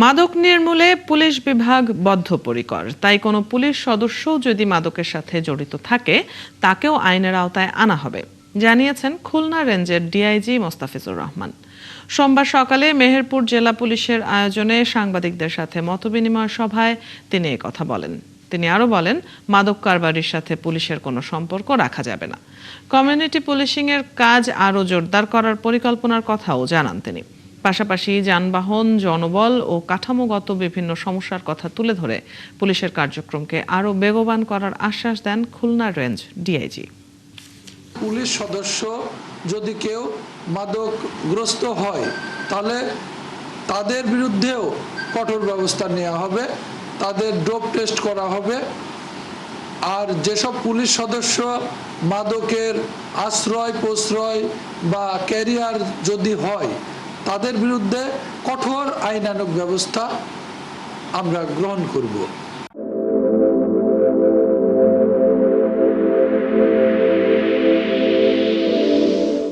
মাদক নির্মূলে পুলিশ বিভাগ বদ্ধপরিকর, তাই কোনো পুলিশ সদস্য যদি মাদকের সাথে জড়িত থাকে তাকেও আইনের আওতায় আনা হবে, জানিয়েছেন খুলনা রেঞ্জের ডিআইজি মোস্তাফিজুর রহমান। সোমবার সকালে মেহেরপুর জেলা পুলিশের আয়োজনে সাংবাদিকদের সাথে মতবিনিময় সভায় তিনি কথা বলেন। তিনি আরও বলেন, মাদক কারবারির সাথে পুলিশের কোনো সম্পর্ক রাখা যাবে না। কমিউনিটি পুলিশিংয়ের কাজ আরও জোরদার করার পরিকল্পনার কথাও জানান তিনি। পাশাপাশি যানবাহন, জনবল ও কাঠামোগত বিভিন্ন সমস্যার কথা তুলে ধরে পুলিশের কার্যক্রমকে আরও বেগবান করার আশ্বাস দেন খুলনা রেঞ্জ ডিআইজি। পুলিশ সদস্য যদি কেউ মাদকগ্রস্ত হয় তাহলে তাদের বিরুদ্ধেও কঠোর ব্যবস্থা নেওয়া হবে, তাদের ডোপ টেস্ট করা হবে। আর যেসব পুলিশ সদস্য মাদকের আশ্রয় প্রশ্রয় বা ক্যারিয়ার যদি হয় তাদের বিরুদ্ধে কঠোর আইনানুগ ব্যবস্থা আমরা গ্রহণ করব।